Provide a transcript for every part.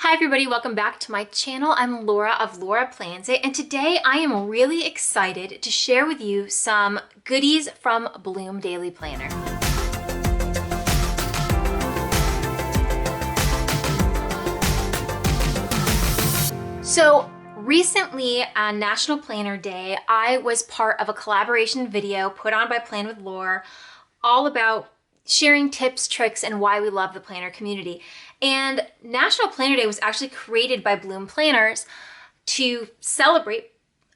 Hi everybody, welcome back to my channel. I'm Laura of Laura Plans It, and today I am really excited to share with you some goodies from Bloom Daily Planner. So recently on National Planner Day, I was part of a collaboration video put on by Plan with Laura all about sharing tips, tricks, and why we love the planner community. And National Planner Day was actually created by Bloom Planners to celebrate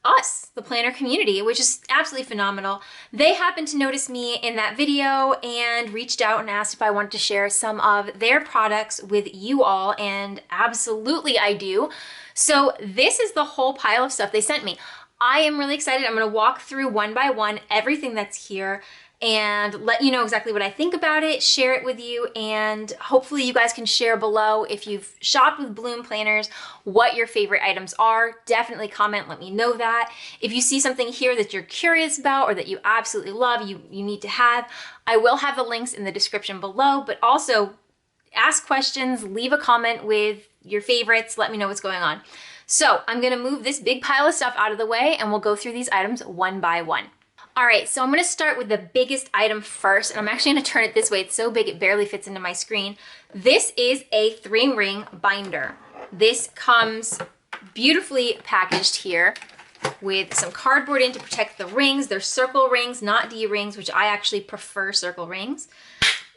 us, the planner community, which is absolutely phenomenal. They happened to notice me in that video and reached out and asked if I wanted to share some of their products with you all, and absolutely I do. So this is the whole pile of stuff they sent me. I am really excited. I'm going to walk through one by one everything that's here and let you know exactly what I think about it, share it with you, and hopefully you guys can share below if you've shopped with Bloom Planners, what your favorite items are. Definitely comment, let me know that. If you see something here that you're curious about or that you absolutely love, you need to have, I will have the links in the description below, but also ask questions, leave a comment with your favorites, let me know what's going on. So I'm gonna move this big pile of stuff out of the way and we'll go through these items one by one. All right, so I'm gonna start with the biggest item first, and I'm actually gonna turn it this way. It's so big it barely fits into my screen. This is a 3-ring binder. This comes beautifully packaged here with some cardboard in to protect the rings. They're circle rings, not D rings, which I actually prefer circle rings.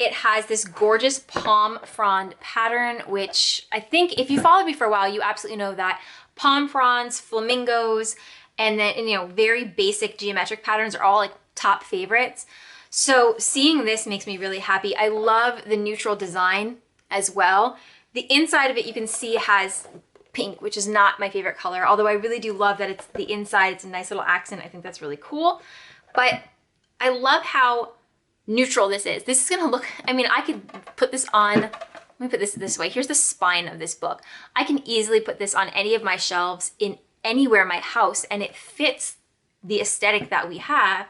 It has this gorgeous palm frond pattern, which I think if you followed me for a while, you absolutely know that palm fronds, flamingos, and then, very basic geometric patterns are all like top favorites. So seeing this makes me really happy. I love the neutral design as well. The inside of it, you can see, has pink, which is not my favorite color, although I really do love that it's the inside. It's a nice little accent. I think that's really cool. But I love how neutral this is. This is gonna look, I could put this on, let me put this way. Here's the spine of this book. I can easily put this on any of my shelves in anywhere in my house, and it fits the aesthetic that we have,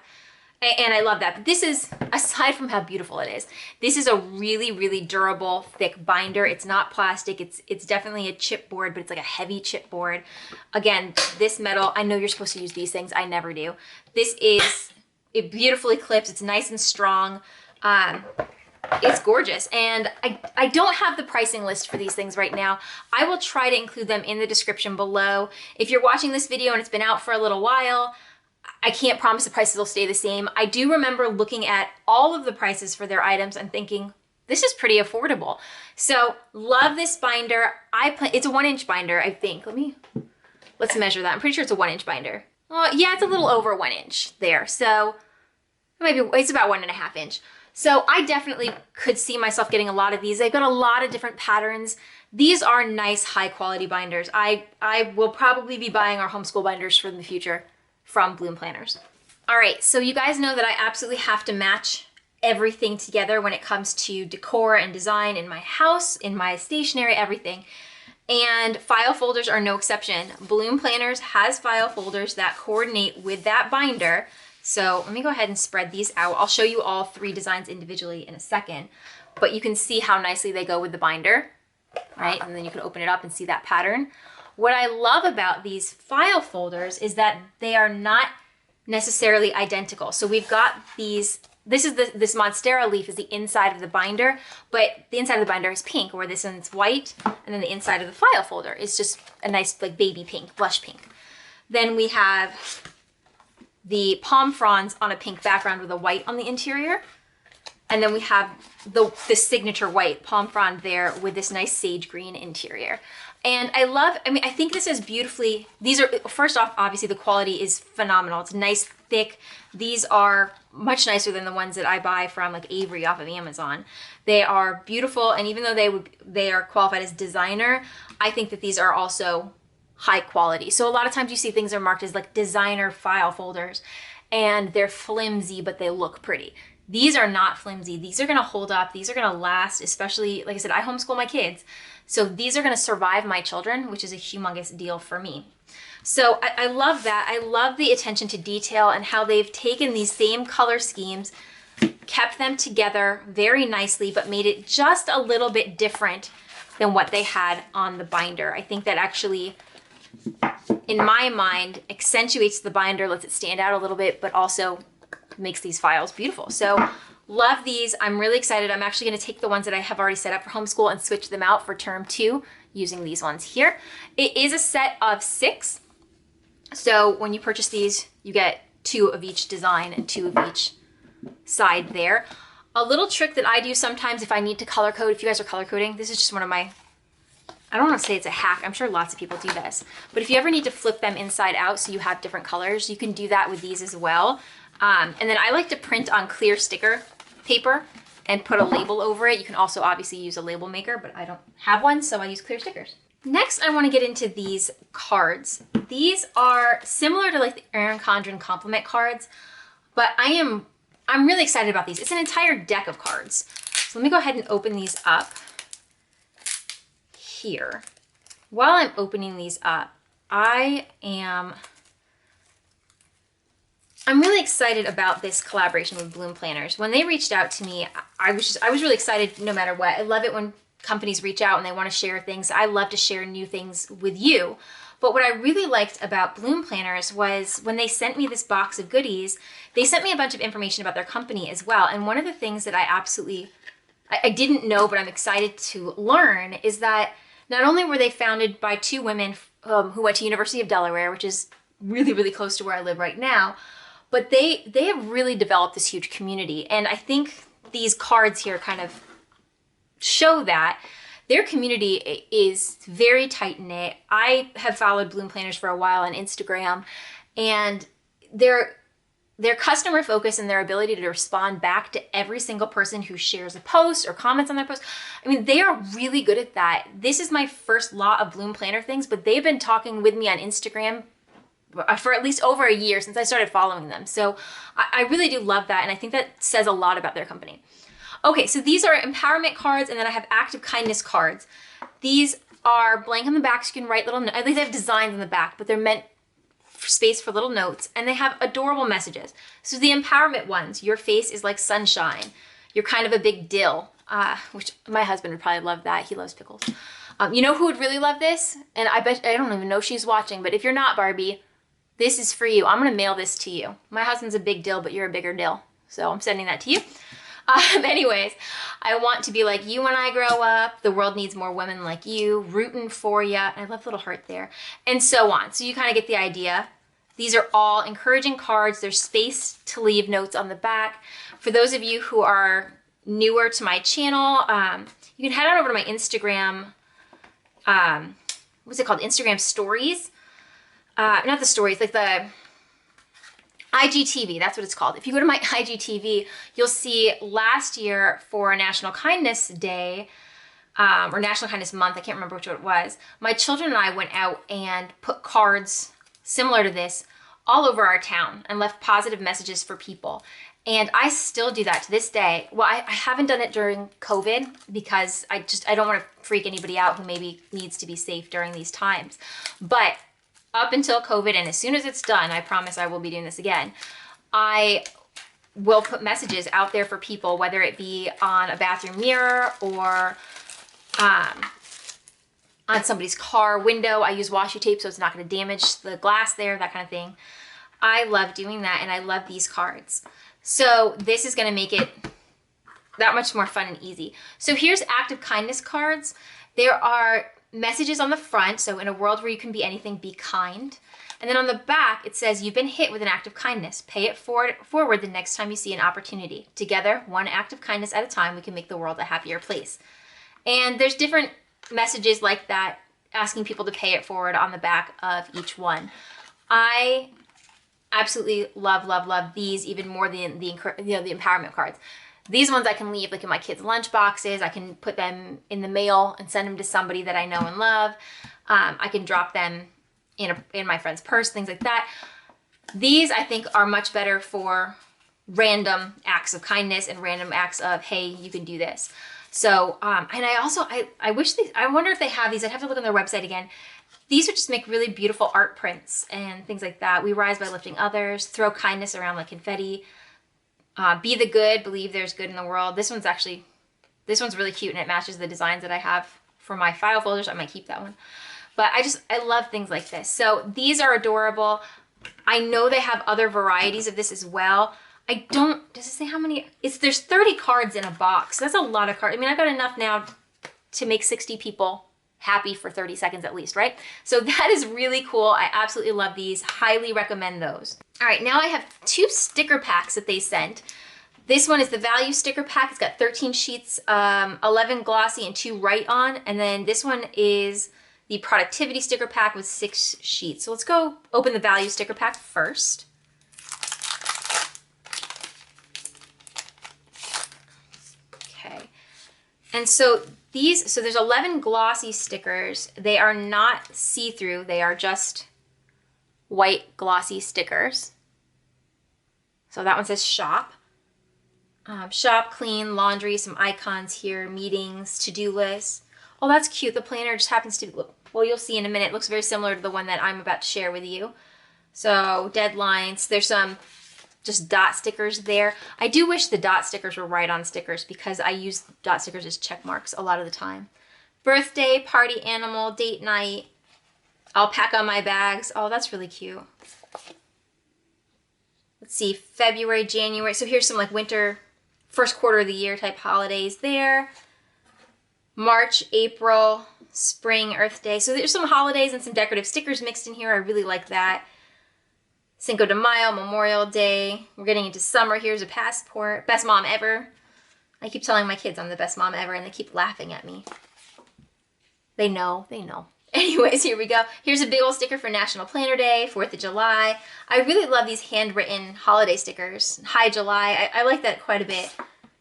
and I love that. But this is, aside from how beautiful it is, this is a really, really durable, thick binder. It's not plastic. It's definitely a chipboard, but it's like a heavy chipboard. Again, this metal, I know you're supposed to use these things. I never do. This is, it beautifully clips. It's nice and strong. It's gorgeous, and I don't have the pricing list for these things right now. I will try to include them in the description below. If you're watching this video and it's been out for a little while, I can't promise the prices will stay the same. I do remember looking at all of the prices for their items and thinking, this is pretty affordable. So love this binder. It's a 1-inch binder, I think. Let's measure that. I'm pretty sure it's a 1-inch binder. Yeah, it's a little over 1 inch there. So maybe it's about 1.5 inch. So I definitely could see myself getting a lot of these. They've got a lot of different patterns. These are nice, high quality binders. I will probably be buying our homeschool binders for the future from Bloom Planners. All right, so you guys know that I absolutely have to match everything together when it comes to decor and design in my house, in my stationery, everything. And file folders are no exception. Bloom Planners has file folders that coordinate with that binder. So let me go ahead and spread these out. I'll show you all 3 designs individually in a second, but you can see how nicely they go with the binder, right? And then you can open it up and see that pattern. What I love about these file folders is that they are not necessarily identical. So we've got these, this Monstera leaf is the inside of the binder, but the inside of the binder is pink, where this one's white, and then the inside of the file folder is just a nice like baby pink, blush pink. Then we have the palm fronds on a pink background with a white on the interior. And then we have the signature white palm frond there with this nice sage green interior. And I love, I think this is beautifully, these are, first off, obviously the quality is phenomenal. It's nice, thick. These are much nicer than the ones that I buy from like Avery off of Amazon. They are beautiful, and even though they are qualified as designer, I think that these are also high quality. So a lot of times you see things are marked as like designer file folders and they're flimsy, but they look pretty. These are not flimsy. These are gonna hold up. These are gonna last, especially, like I said, I homeschool my kids. So these are gonna survive my children, which is a humongous deal for me. So I love that. I love the attention to detail and how they've taken these same color schemes, kept them together very nicely, but made it just a little bit different than what they had on the binder. I think that actually, in my mind, accentuates the binder, lets it stand out a little bit, but also makes these files beautiful. So love these. I'm really excited. I'm actually going to take the ones that I have already set up for homeschool and switch them out for term 2 using these ones here. It is a set of 6. So when you purchase these, you get 2 of each design and 2 of each side there. A little trick that I do sometimes if I need to color code, if you guys are color coding, this is just one of my, I don't want to say it's a hack. I'm sure lots of people do this. But if you ever need to flip them inside out so you have different colors, you can do that with these as well. And then I like to print on clear sticker paper and put a label over it. You can also obviously use a label maker, but I don't have one, so I use clear stickers. Next, I want to get into these cards. These are similar to like the Erin Condren compliment cards, but I'm really excited about these. It's an entire deck of cards. So let me go ahead and open these up here. While I'm opening these up, I'm really excited about this collaboration with Bloom Planners. When they reached out to me, I was really excited no matter what. I love it when companies reach out and they want to share things. I love to share new things with you. But what I really liked about Bloom Planners was when they sent me this box of goodies, they sent me a bunch of information about their company as well. And one of the things that I didn't know, but I'm excited to learn, is that not only were they founded by 2 women who went to University of Delaware, which is really, really close to where I live right now, but they have really developed this huge community. And I think these cards here kind of show that. Their community is very tight-knit. I have followed Bloom Planners for a while on Instagram, and their customer focus and their ability to respond back to every single person who shares a post or comments on their post, I mean, they are really good at that. This is my first lot of Bloom Planner things, but they've been talking with me on Instagram for at least over a year since I started following them. So I really do love that, and I think that says a lot about their company. Okay, so these are empowerment cards, and then I have active kindness cards. These are blank on the back, so you can write little, at least they have designs on the back, but they're meant for space for little notes, and they have adorable messages. So the empowerment ones, your face is like sunshine. You're kind of a big dill, which my husband would probably love that. He loves pickles. You know who would really love this? And I don't even know if she's watching, but if you're not, Barbie, this is for you. I'm gonna mail this to you. My husband's a big dill, but you're a bigger dill. So I'm sending that to you. Anyways, I want to be like you when I grow up. The world needs more women like you, rooting for you. I love the little heart there, and so on. So you kind of get the idea. These are all encouraging cards. There's space to leave notes on the back. For those of you who are newer to my channel, you can head on over to my Instagram. What's it called? Instagram stories. Not the stories, like the IGTV, that's what it's called. If you go to my IGTV, you'll see last year for National Kindness Day, or National Kindness Month, I can't remember which one it was, my children and I went out and put cards similar to this all over our town and left positive messages for people. And I still do that to this day. Well, I haven't done it during COVID because I don't want to freak anybody out who maybe needs to be safe during these times. But up until COVID, and as soon as it's done, I promise I will be doing this again, I will put messages out there for people, whether it be on a bathroom mirror or on somebody's car window. I use washi tape so it's not going to damage the glass there, that kind of thing. I love doing that, and I love these cards. So this is going to make it that much more fun and easy. So here's active kindness cards. There are messages on the front, so in a world where you can be anything, be kind. And then on the back, it says, you've been hit with an act of kindness. Pay it forward the next time you see an opportunity. Together, one act of kindness at a time, we can make the world a happier place. And there's different messages like that, asking people to pay it forward on the back of each one. I absolutely love, love, love these even more than the empowerment cards. These ones I can leave like in my kids' lunch boxes. I can put them in the mail and send them to somebody that I know and love. I can drop them in my friend's purse, things like that. These I think are much better for random acts of kindness and random acts of, hey, you can do this. So, and I wonder if they have these. I'd have to look on their website again. These would just make really beautiful art prints and things like that. We rise by lifting others, throw kindness around like confetti. Be the good, believe there's good in the world. This one's really cute, and it matches the designs that I have for my file folders. I might keep that one. But I love things like this. So these are adorable. I know they have other varieties of this as well. Does it say how many? There's 30 cards in a box. That's a lot of cards. I mean, I've got enough now to make 60 people happy for 30 seconds at least, right? So that is really cool. I absolutely love these. Highly recommend those. All right, now I have 2 sticker packs that they sent. This one is the value sticker pack. It's got 13 sheets, 11 glossy and 2 write-on. And then this one is the productivity sticker pack with 6 sheets. So let's go open the value sticker pack first. Okay. And so there's 11 glossy stickers. They are not see-through. They are just white glossy stickers. So that one says shop. Shop, clean, laundry, some icons here, meetings, to-do lists. Oh, that's cute. The planner just happens to, well, you'll see in a minute. It looks very similar to the one that I'm about to share with you. So deadlines, there's some just dot stickers there. I do wish the dot stickers were write-on stickers because I use dot stickers as check marks a lot of the time. Birthday, party animal, date night, alpaca on my bags. Oh, that's really cute. Let's see, February, January. So here's some like winter, first quarter of the year type holidays there. March, April, spring, Earth Day. So there's some holidays and some decorative stickers mixed in here. I really like that. Cinco de Mayo, Memorial Day. We're getting into summer. Here's a passport. Best mom ever. I keep telling my kids I'm the best mom ever and they keep laughing at me. They know. Anyways, here we go. Here's a big old sticker for National Planner Day, 4th of July. I really love these handwritten holiday stickers. Hi July, I like that quite a bit.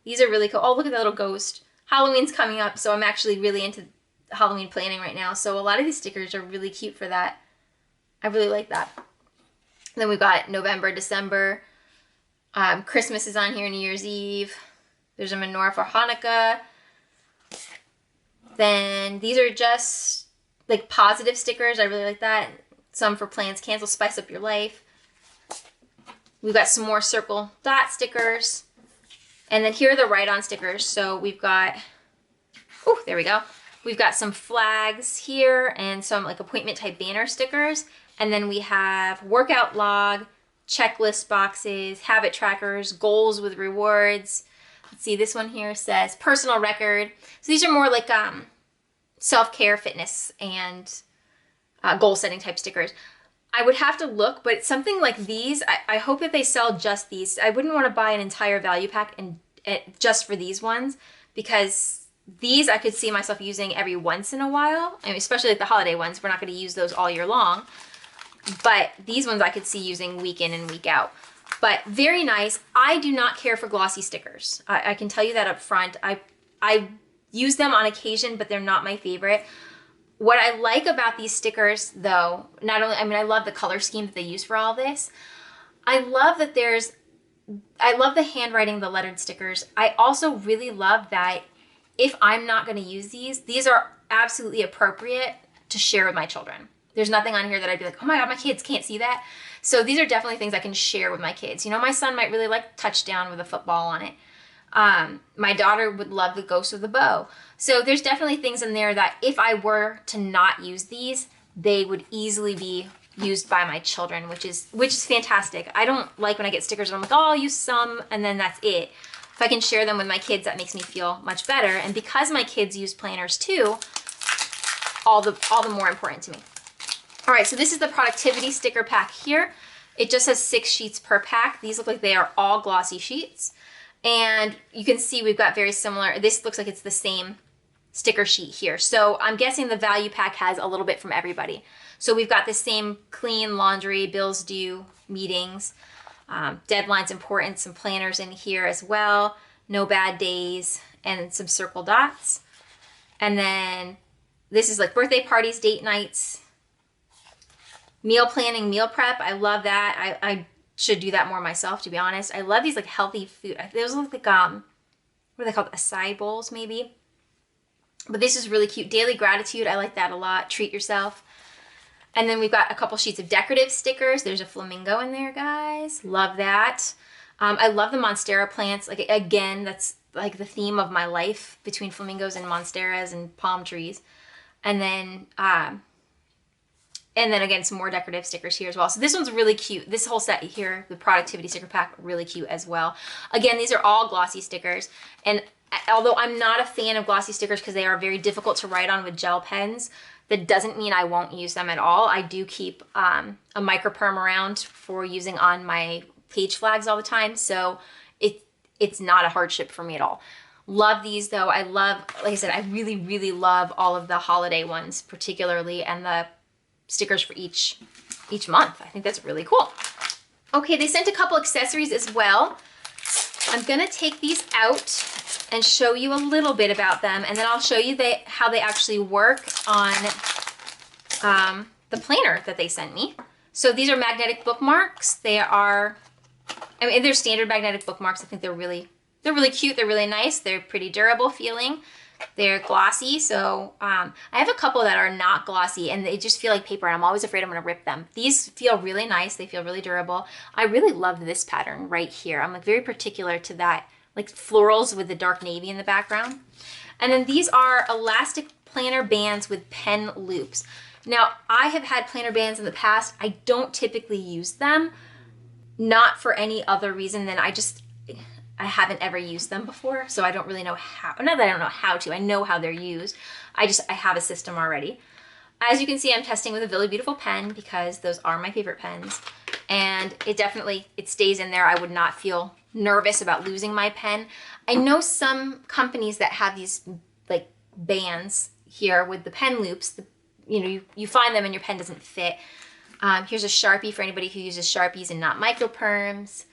These are really cool. Oh, look at that little ghost. Halloween's coming up, so I'm actually really into Halloween planning right now. So a lot of these stickers are really cute for that. I really like that. Then we've got November, December. Christmas is on here, New Year's Eve. There's a menorah for Hanukkah. Then these are just like positive stickers. I really like that. Some for plans cancel, spice up your life. We've got some more circle dot stickers. And then here are the write-on stickers. So we've got, oh, there we go. We've got some flags here and some like appointment type banner stickers. And then we have workout log, checklist boxes, habit trackers, goals with rewards. Let's see, this one here says personal record. So these are more like self-care, fitness, and goal setting type stickers. I would have to look, but something like these, I hope that they sell just these. I wouldn't want to buy an entire value pack and just for these ones because these I could see myself using every once in a while. I mean, especially like the holiday ones. We're not going to use those all year long. But these ones I could see using week in and week out. But very nice. I do not care for glossy stickers. I can tell you that up front. I use them on occasion, but they're not my favorite. What I like about these stickers, though, not only, I mean, I love the color scheme that they use for all this. I love that I love the handwriting, the lettered stickers. I also really love that if I'm not going to use these are absolutely appropriate to share with my children. There's nothing on here that I'd be like, oh my God, my kids can't see that. So these are definitely things I can share with my kids. You know, my son might really like touchdown with a football on it. My daughter would love the ghost of the bow. So there's definitely things in there that if I were to not use these, they would easily be used by my children, which is fantastic. I don't like when I get stickers and I'm like, oh, I'll use some and then that's it. If I can share them with my kids, that makes me feel much better. And because my kids use planners too, all the more important to me. All right, so this is the productivity sticker pack here. It just has 6 sheets per pack. These look like they are all glossy sheets. And you can see we've got very similar, this looks like it's the same sticker sheet here. So I'm guessing the value pack has a little bit from everybody. So we've got the same clean, laundry, bills due, meetings, deadlines important, some planners in here as well, no bad days, and some circle dots. And then this is like birthday parties, date nights, meal planning, meal prep. I love that. I should do that more myself, to be honest. I love these like healthy food. Those look like, what are they called? Acai bowls, maybe. But this is really cute. Daily gratitude. I like that a lot. Treat yourself. And then we've got a couple sheets of decorative stickers. There's a flamingo in there, guys. Love that. I love the Monstera plants. Like, again, that's like the theme of my life between flamingos and monsteras and palm trees. And then again, some more decorative stickers here as well. So this one's really cute. This whole set here, the productivity sticker pack, really cute as well. Again, these are all glossy stickers. And although I'm not a fan of glossy stickers because they are very difficult to write on with gel pens, that doesn't mean I won't use them at all. I do keep a microperm around for using on my page flags all the time. So it's not a hardship for me at all. Love these though. I love, like I said, I really, really love all of the holiday ones particularly, and the stickers for each month. I think that's really cool. Okay, they sent a couple accessories as well. I'm gonna take these out and show you a little bit about them, and then I'll show you how they actually work on the planner that they sent me. So these are magnetic bookmarks. They are, I mean, they're standard magnetic bookmarks. I think they're really cute. They're really nice. They're pretty durable feeling. They're glossy, so I have a couple that are not glossy and they just feel like paper, and I'm always afraid I'm gonna rip them. These feel really nice. They feel really durable. I really love this pattern right here. I'm like very particular to that, like florals with the dark navy in the background. And then these are elastic planner bands with pen loops. Now, I have had planner bands in the past. I don't typically use them, not for any other reason than I haven't ever used them before, so I don't really know how. Not that I don't know how to, I know how they're used. I have a system already. As you can see, I'm testing with a Really Beautiful pen because those are my favorite pens. And it stays in there. I would not feel nervous about losing my pen. I know some companies that have these like bands here with the pen loops. You find them and your pen doesn't fit. Here's a Sharpie for anybody who uses Sharpies and not microperms.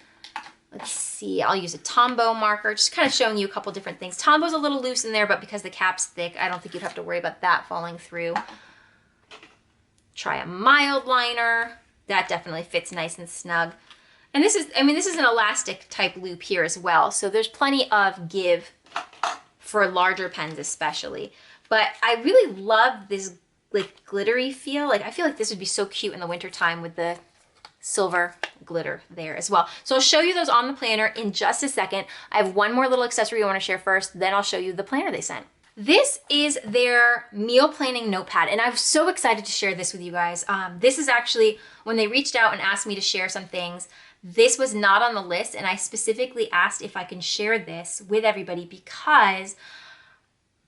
Let's see, I'll use a Tombow marker, just kind of showing you a couple different things. Tombow's a little loose in there, but because the cap's thick, I don't think you'd have to worry about that falling through. Try a mild liner. That definitely fits nice and snug. And this is an elastic type loop here as well, so there's plenty of give for larger pens especially. But I really love this like glittery feel. Like I feel like this would be so cute in the wintertime with the silver glitter there as well. So I'll show you those on the planner in just a second. I have one more little accessory I want to share first, then I'll show you the planner they sent. This is their meal planning notepad, and I'm so excited to share this with you guys. This is actually, when they reached out and asked me to share some things, this was not on the list, and I specifically asked if I can share this with everybody because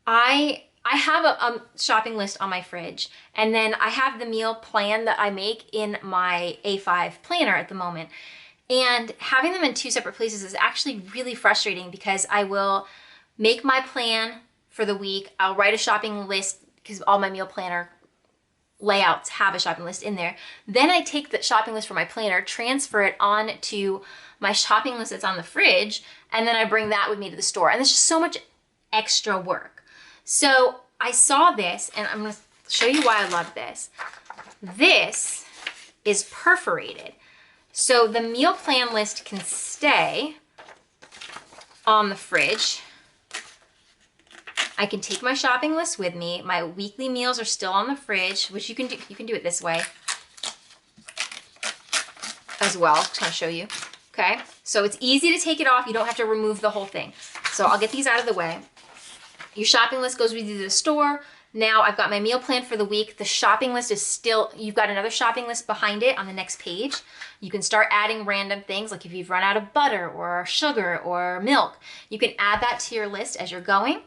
I have a shopping list on my fridge, and then I have the meal plan that I make in my A5 planner at the moment. And having them in two separate places is actually really frustrating because I will make my plan for the week. I'll write a shopping list because all my meal planner layouts have a shopping list in there. Then I take the shopping list from my planner, transfer it on to my shopping list that's on the fridge, and then I bring that with me to the store. And there's just so much extra work. So I saw this, and I'm going to show you why I love this. This is perforated. So the meal plan list can stay on the fridge. I can take my shopping list with me. My weekly meals are still on the fridge, which you can do it this way as well. Just kind of show you. Okay, so it's easy to take it off. You don't have to remove the whole thing. So I'll get these out of the way. Your shopping list goes with you to the store. Now I've got my meal plan for the week. The shopping list is still, you've got another shopping list behind it on the next page. You can start adding random things, like if you've run out of butter or sugar or milk, you can add that to your list as you're going,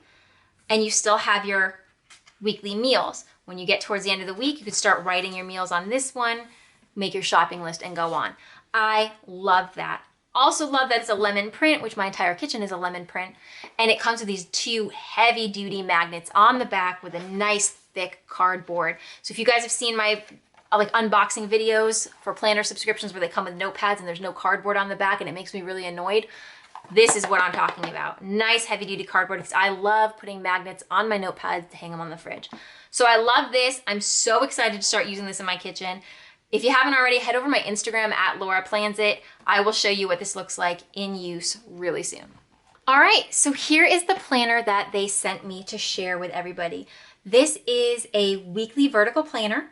and you still have your weekly meals. When you get towards the end of the week, you can start writing your meals on this one, make your shopping list, and go on. I love that. Also love that it's a lemon print, which my entire kitchen is a lemon print. And it comes with these two heavy duty magnets on the back with a nice thick cardboard. So if you guys have seen my like unboxing videos for planner subscriptions where they come with notepads and there's no cardboard on the back and it makes me really annoyed, this is what I'm talking about. Nice heavy duty cardboard, because I love putting magnets on my notepads to hang them on the fridge. So I love this. I'm so excited to start using this in my kitchen. If you haven't already, head over to my Instagram at Laura Plans It. I will show you what this looks like in use really soon. All right, so here is the planner that they sent me to share with everybody. This is a weekly vertical planner.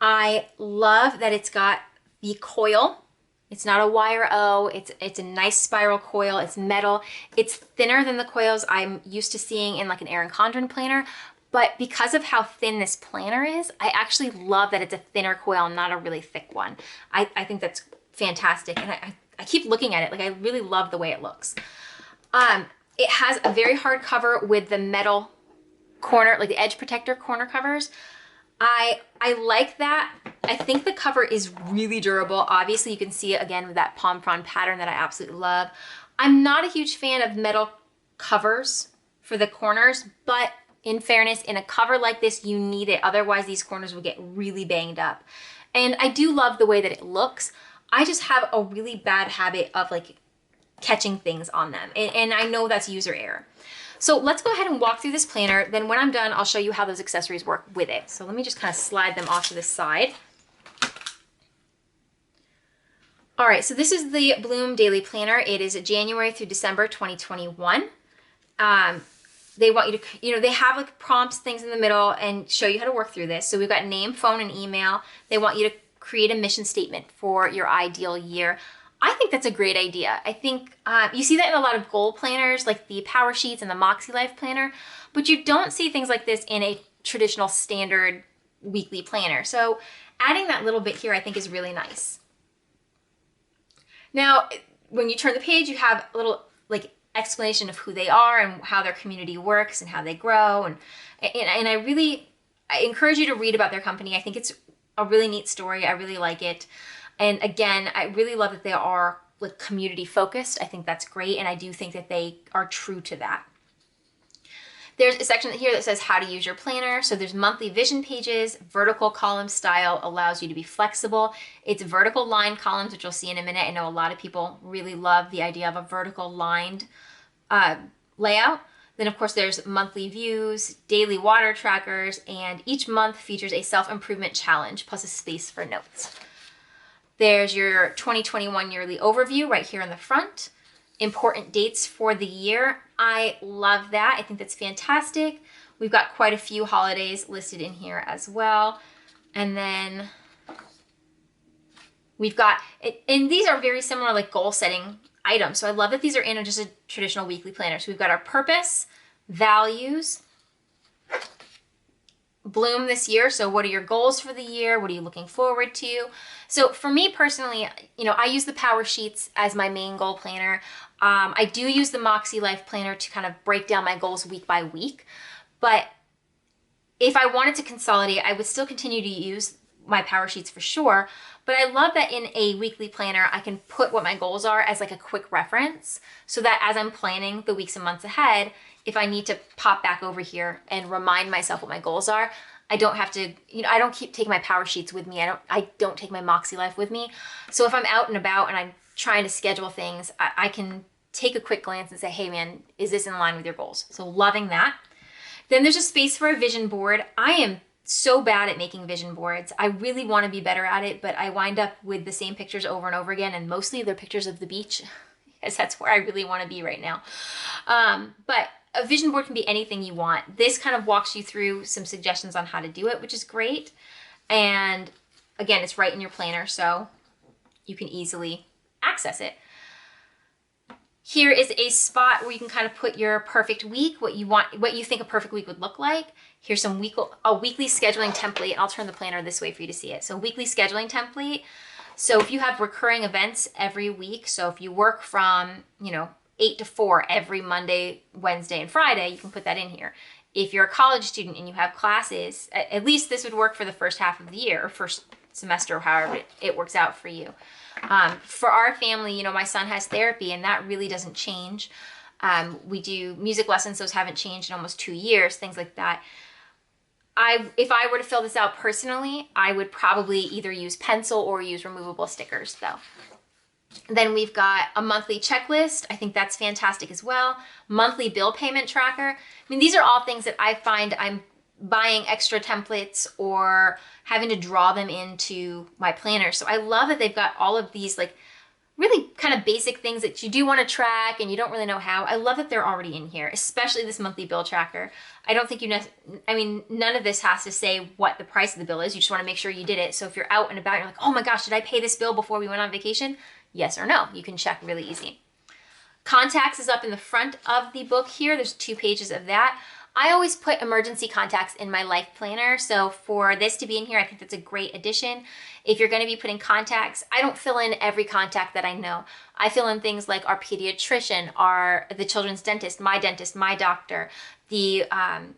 I love that it's got the coil It's not a wire O. It's a nice spiral coil. It's metal. It's thinner than the coils I'm used to seeing in like an Erin Condren planner. But because of how thin this planner is, I actually love that it's a thinner coil, not a really thick one. I think that's fantastic. And I keep looking at it. Like, I really love the way it looks. It has a very hard cover with the metal corner, like the edge protector corner covers. I like that. I think the cover is really durable. Obviously, you can see it again with that pom pom pattern that I absolutely love. I'm not a huge fan of metal covers for the corners, but in fairness, in a cover like this, you need it. Otherwise, these corners will get really banged up. And I do love the way that it looks. I just have a really bad habit of like catching things on them. And I know that's user error. So let's go ahead and walk through this planner. Then when I'm done, I'll show you how those accessories work with it. So let me just kind of slide them off to the side. All right, so this is the Bloom Daily Planner. It is January through December 2021. They want you to, they have like prompts, things in the middle, and show you how to work through this. So we've got name, phone, and email. They want you to create a mission statement for your ideal year. I think that's a great idea. I think you see that in a lot of goal planners, like the Power Sheets and the Moxie Life Planner, but you don't see things like this in a traditional standard weekly planner. So adding that little bit here, I think, is really nice. Now, when you turn the page, you have a little like explanation of who they are and how their community works and how they grow. And I encourage you to read about their company. I think it's a really neat story. I really like it. And again, I really love that they are like community focused. I think that's great. And I do think that they are true to that. There's a section here that says how to use your planner. So there's monthly vision pages. Vertical column style allows you to be flexible. It's vertical line columns, which you'll see in a minute. I know a lot of people really love the idea of a vertical lined layout. Then of course there's monthly views, daily water trackers, and each month features a self-improvement challenge plus a space for notes. There's your 2021 yearly overview right here in the front. Important dates for the year. I love that. I think that's fantastic. We've got quite a few holidays listed in here as well. And then we've got, and these are very similar like goal setting items. So I love that these are in just a traditional weekly planner. So we've got our purpose, values, Bloom this year. So what are your goals for the year? What are you looking forward to? So for me personally, I use the Power Sheets as my main goal planner. I do use the Moxie Life Planner to kind of break down my goals week by week. But if I wanted to consolidate, I would still continue to use my Power Sheets for sure. But I love that in a weekly planner, I can put what my goals are as like a quick reference so that as I'm planning the weeks and months ahead, if I need to pop back over here and remind myself what my goals are, I don't have to, I don't keep taking my Power Sheets with me. I don't take my Moxie Life with me. So if I'm out and about and I'm trying to schedule things, I can take a quick glance and say, hey man, is this in line with your goals? So loving that. Then there's a space for a vision board. I am so bad at making vision boards. I really want to be better at it, but I wind up with the same pictures over and over again, and mostly they're pictures of the beach, because that's where I really want to be right now. But a vision board can be anything you want. This kind of walks you through some suggestions on how to do it, which is great. And again, it's right in your planner, so you can easily access it. Here is a spot where you can kind of put your perfect week, what you think a perfect week would look like. Here's a weekly scheduling template. I'll turn the planner this way for you to see it. So weekly scheduling template. So if you have recurring events every week, so if you work from, 8 to 4 every Monday, Wednesday, and Friday, you can put that in here. If you're a college student and you have classes, at least this would work for the first half of the year, or first semester, or however it works out for you. For our family, my son has therapy, and that really doesn't change. We do music lessons, those haven't changed in almost 2 years, things like that. If I were to fill this out personally, I would probably either use pencil or use removable stickers though. Then we've got a monthly checklist. I think that's fantastic as well. Monthly bill payment tracker. These are all things that I find I'm buying extra templates or having to draw them into my planner. So I love that they've got all of these like really kind of basic things that you do want to track and you don't really know how. I love that they're already in here, especially this monthly bill tracker. I don't think none of this has to say what the price of the bill is. You just want to make sure you did it. So if you're out and about, you're like, oh my gosh, did I pay this bill before we went on vacation? yes or no. You can check really easy. Contacts is up in the front of the book here. There's 2 pages of that. I always put emergency contacts in my life planner. So for this to be in here, I think that's a great addition. If you're going to be putting contacts, I don't fill in every contact that I know. I fill in things like our pediatrician, the children's dentist, my doctor, the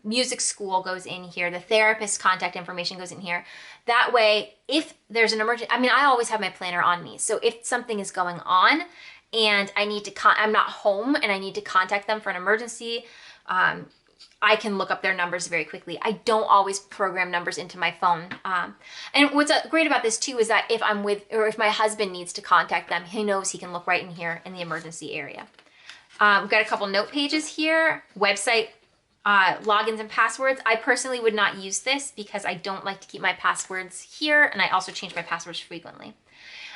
music school goes in here, the therapist contact information goes in here. That way, if there's an emergency, I always have my planner on me. So if something is going on and I need to, I'm not home and I need to contact them for an emergency, I can look up their numbers very quickly. I don't always program numbers into my phone. And what's great about this too is that if I'm with, or if my husband needs to contact them, he knows he can look right in here in the emergency area. We've got a couple note pages here, website logins and passwords. I personally would not use this because I don't like to keep my passwords here, and I also change my passwords frequently.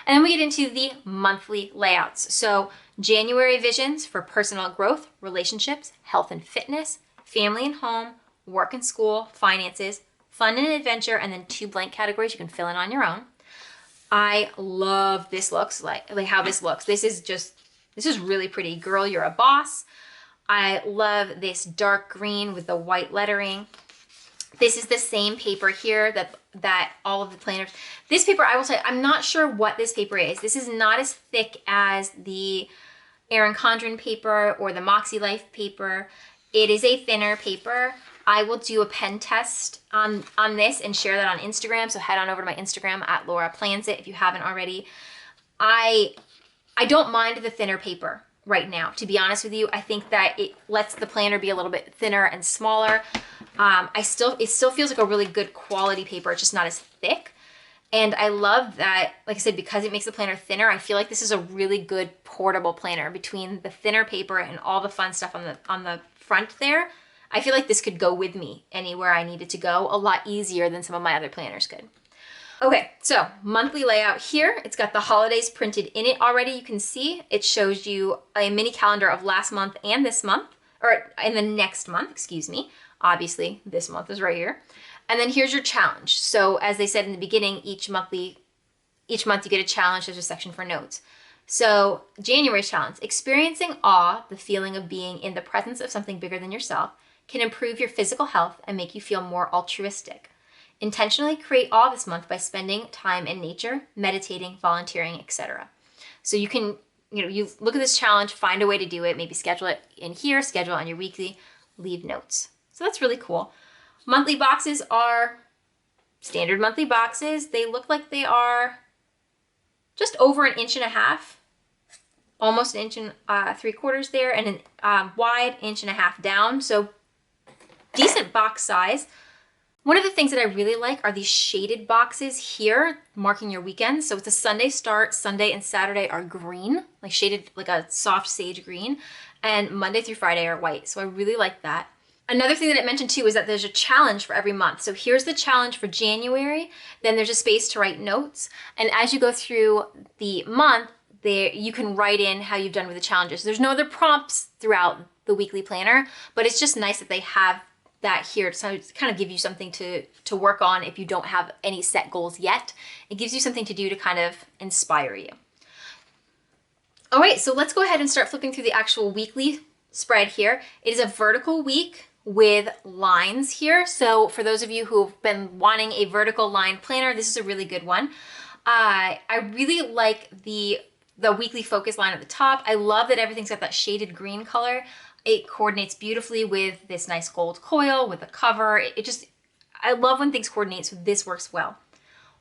And then we get into the monthly layouts. So January visions for personal growth, relationships, health and fitness, family and home, work and school, finances, fun and adventure, and then 2 blank categories you can fill in on your own. I love this looks like how this looks. This is really pretty. Girl, you're a boss. I love this dark green with the white lettering. This is the same paper here that all of the planners. This paper, I will say, I'm not sure what this paper is. This is not as thick as the Erin Condren paper or the Moxie Life paper. It is a thinner paper. I will do a pen test on this and share that on Instagram. So head on over to my Instagram at Laura Plans It if you haven't already. I don't mind the thinner paper right now, to be honest with you. I think that it lets the planner be a little bit thinner and smaller. It still feels like a really good quality paper. It's just not as thick. And I love that, like I said, because it makes the planner thinner, I feel like this is a really good portable planner. Between the thinner paper and all the fun stuff on the front there, I feel like this could go with me anywhere I needed to go a lot easier than some of my other planners could. Okay, so monthly layout here. It's got the holidays printed in it already. You can see it shows you a mini calendar of last month and this month, or in the next month, excuse me. Obviously, this month is right here. And then here's your challenge. So as they said in the beginning, each month you get a challenge. There's a section for notes. So January's challenge, experiencing awe, the feeling of being in the presence of something bigger than yourself, can improve your physical health and make you feel more altruistic. Intentionally create awe this month by spending time in nature, meditating, volunteering, etc. So you can, you look at this challenge, find a way to do it, maybe schedule it in here, schedule it on your weekly, leave notes. So that's really cool. Monthly boxes are standard monthly boxes. They look like they are just over 1.5 inches, almost 1 3/4 inches there, and an wide 1.5 inches down. So decent box size. One of the things that I really like are these shaded boxes here, marking your weekends. So it's a Sunday start. Sunday and Saturday are green, like shaded, like a soft sage green, and Monday through Friday are white. So I really like that. Another thing that it mentioned too is that there's a challenge for every month. So here's the challenge for January. Then there's a space to write notes. And as you go through the month, you can write in how you've done with the challenges. There's no other prompts throughout the weekly planner, but it's just nice that they have that here to kind of give you something to work on if you don't have any set goals yet. It gives you something to do to kind of inspire you. All right, so let's go ahead and start flipping through the actual weekly spread here. It is a vertical week with lines here. So for those of you who've been wanting a vertical line planner, this is a really good one. I really like the weekly focus line at the top. I love that everything's got that shaded green color. It coordinates beautifully with this nice gold coil, with the cover. I love when things coordinate, so this works well.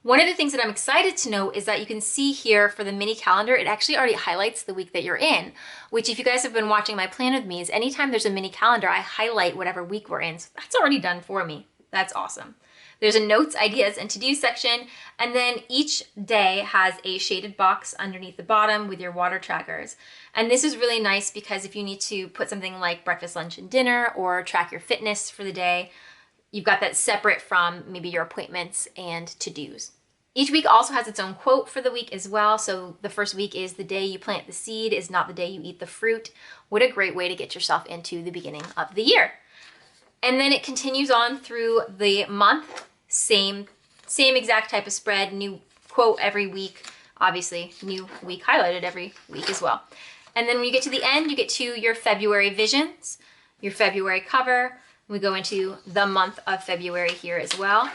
One of the things that I'm excited to know is that you can see here for the mini calendar, it actually already highlights the week that you're in, which if you guys have been watching my plan with me is anytime there's a mini calendar, I highlight whatever week we're in. So that's already done for me. That's awesome. There's a notes, ideas, and to-do section, and then each day has a shaded box underneath the bottom with your water trackers. And this is really nice because if you need to put something like breakfast, lunch, and dinner, or track your fitness for the day, you've got that separate from maybe your appointments and to-dos. Each week also has its own quote for the week as well. So the first week is the day you plant the seed is not the day you eat the fruit. What a great way to get yourself into the beginning of the year. And then it continues on through the month. Same exact type of spread, new quote every week. obviously new week highlighted every week as well. And then when you get to the end, you get to your February visions, your February cover. We go into the month of February here as well.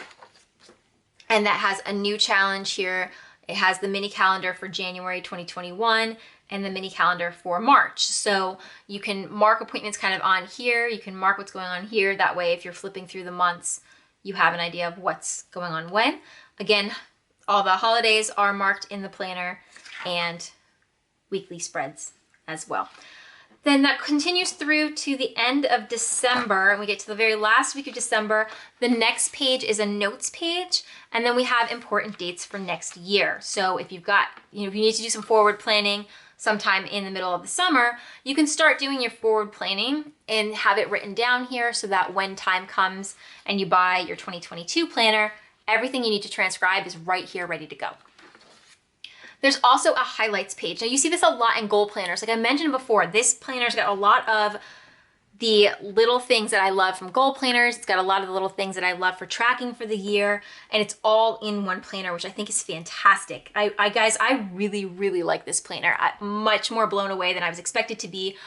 And that has a new challenge here. It has the mini calendar for January 2021 and the mini calendar for March. So you can mark appointments kind of on here. You can mark what's going on here. That way, if you're flipping through the months, you have an idea of what's going on when. Again, all the holidays are marked in the planner and weekly spreads as well. Then that continues through to the end of December, and we get to the very last week of December. The next page is a notes page, and then we have important dates for next year. So if you've got, if you need to do some forward planning sometime in the middle of the summer, you can start doing your forward planning and have it written down here so that when time comes and you buy your 2022 planner, everything you need to transcribe is right here ready to go. There's also a highlights page. Now you see this a lot in goal planners. Like I mentioned before, this planner's got a lot of the little things that I love from goal planners. It's got a lot of the little things that I love for tracking for the year, and it's all in one planner, which I think is fantastic. Guys, I really, really like this planner. I'm much more blown away than I was expected to be.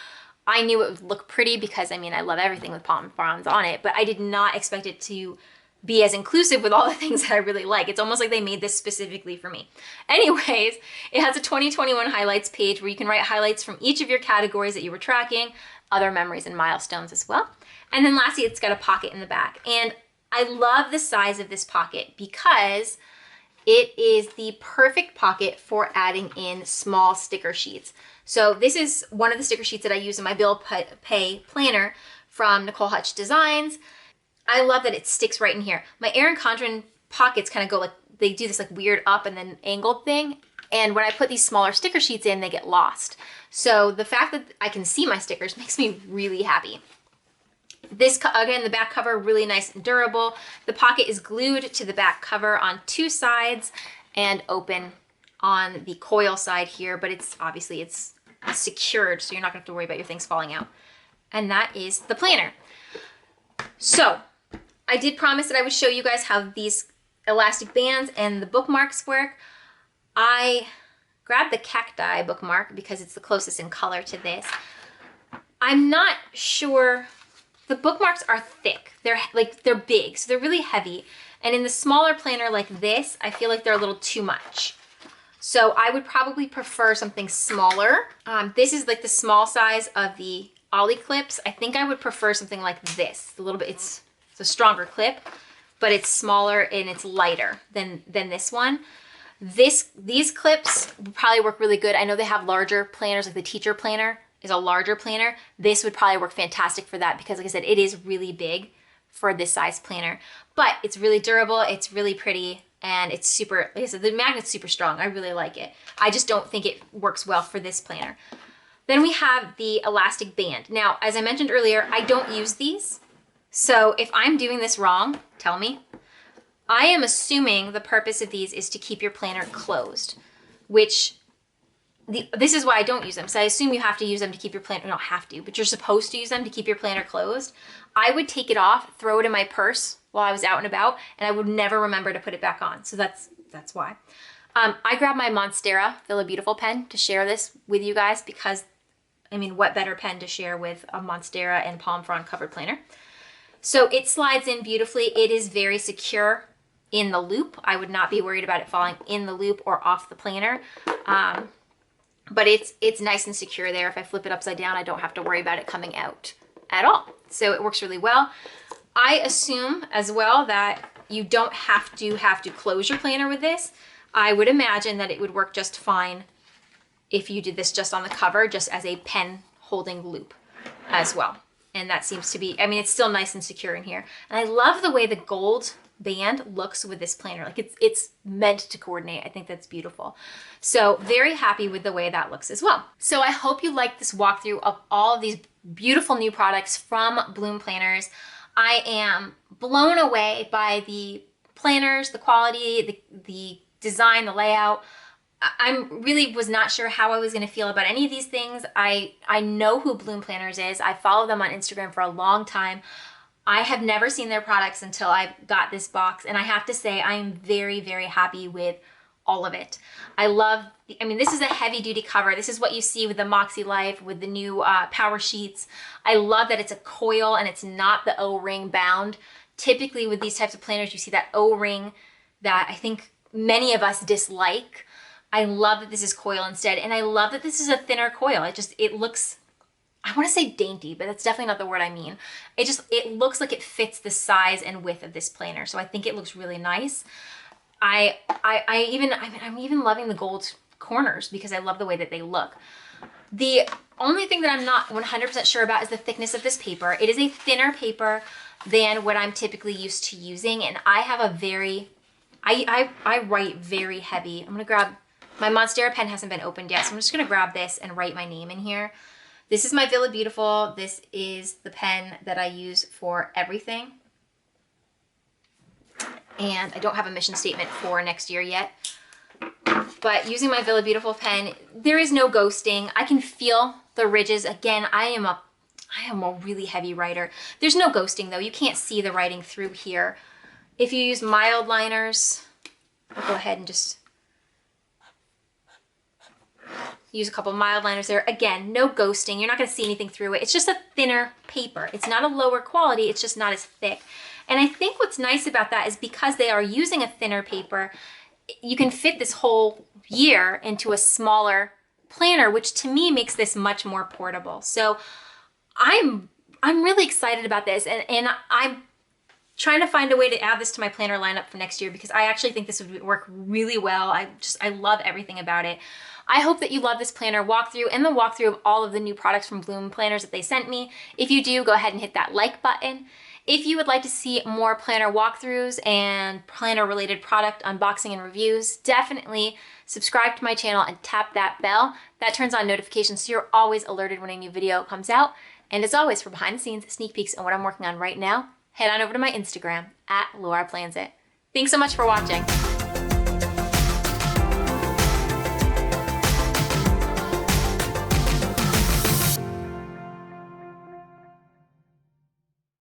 I knew it would look pretty because I love everything with palm fronds on it, but I did not expect it to be as inclusive with all the things that I really like. It's almost like they made this specifically for me. Anyways, it has a 2021 highlights page where you can write highlights from each of your categories that you were tracking, other memories and milestones as well. And then lastly, it's got a pocket in the back. And I love the size of this pocket because it is the perfect pocket for adding in small sticker sheets. So this is one of the sticker sheets that I use in my bill pay planner from Nicole Hutch Designs. I love that it sticks right in here. My Erin Condren pockets kind of go like, they do this like weird up and then angled thing. And when I put these smaller sticker sheets in, they get lost. So the fact that I can see my stickers makes me really happy. This, again, the back cover, really nice and durable. The pocket is glued to the back cover on two sides and open on the coil side here, but it's obviously it's secured, so you're not gonna have to worry about your things falling out. And that is the planner. So I did promise that I would show you guys how these elastic bands and the bookmarks work. I grabbed the cacti bookmark because it's the closest in color to this. I'm not sure, the bookmarks are thick. They're big, so they're really heavy. And in the smaller planner like this, I feel like they're a little too much. So I would probably prefer something smaller. This is like the small size of the Ollie clips. I think I would prefer something like this. A little bit, it's a stronger clip, but it's smaller and it's lighter than this one. These clips would probably work really good. I know they have larger planners, like the teacher planner is a larger planner. This would probably work fantastic for that because like I said, it is really big for this size planner, but it's really durable, it's really pretty, and it's super, like I said, the magnet's super strong. I really like it. I just don't think it works well for this planner. Then we have the elastic band. Now, as I mentioned earlier, I don't use these. So if I'm doing this wrong, tell me. I am assuming the purpose of these is to keep your planner closed, which this is why I don't use them. So I assume you have to use them to keep your planner, you don't have to, but you're supposed to use them to keep your planner closed. I would take it off, throw it in my purse while I was out and about, and I would never remember to put it back on. So that's why. I grabbed my Monstera Feel a Beautiful pen to share this with you guys because, I mean, what better pen to share with a Monstera and palm frond covered planner? So it slides in beautifully. It is very secure in the loop. I would not be worried about it falling in the loop or off the planner. But it's nice and secure there. If I flip it upside down, I don't have to worry about it coming out at all. So it works really well. I assume as well that you don't have to close your planner with this. I would imagine that it would work just fine if you did this just on the cover, just as a pen holding loop as well. And that seems to be, I mean, it's still nice and secure in here. And I love the way the gold band looks with this planner. Like it's meant to coordinate. I think that's beautiful. So very happy with the way that looks as well. So I hope you liked this walkthrough of all of these beautiful new products from Bloom Planners. I am blown away by the planners, the quality, the design, the layout. I really was not sure how I was going to feel about any of these things. I know who Bloom Planners is. I follow them on Instagram for a long time. I have never seen their products until I got this box, and I have to say I am very, very happy with all of it. I love, I mean, this is a heavy duty cover. This is what you see with the Moxie Life, with the new power sheets. I love that it's a coil and it's not the O-ring bound. Typically with these types of planners, you see that O-ring that I think many of us dislike. I love that this is coil instead. And I love that this is a thinner coil. It looks, I want to say dainty, but that's definitely not the word I mean. It looks like it fits the size and width of this planner. So I think it looks really nice. I'm even loving the gold corners because I love the way that they look. The only thing that I'm not 100% sure about is the thickness of this paper. It is a thinner paper than what I'm typically used to using, and I have a very, I write very heavy. I'm gonna grab, my Monstera pen hasn't been opened yet, so I'm just gonna grab this and write my name in here. This is my Villa Beautiful. This is the pen that I use for everything. And I don't have a mission statement for next year yet. But using my Villa Beautiful pen, there is no ghosting. I can feel the ridges. Again, I am a really heavy writer. There's no ghosting though. You can't see the writing through here. If you use mild liners, I'll go ahead and just use a couple mild liners there. Again, no ghosting. You're not gonna see anything through it. It's just a thinner paper. It's not a lower quality, it's just not as thick. And I think what's nice about that is because they are using a thinner paper, you can fit this whole year into a smaller planner, which to me makes this much more portable. So I'm really excited about this, and I'm trying to find a way to add this to my planner lineup for next year because I actually think this would work really well. I love everything about it. I hope that you love this planner walkthrough and the walkthrough of all of the new products from Bloom planners that they sent me. If you do, go ahead and hit that like button. If you would like to see more planner walkthroughs and planner related product unboxing and reviews, definitely subscribe to my channel and tap that bell. That turns on notifications so you're always alerted when a new video comes out. And as always, for behind the scenes sneak peeks on what I'm working on right now, head on over to my Instagram @LauraPlansIt. Thanks so much for watching.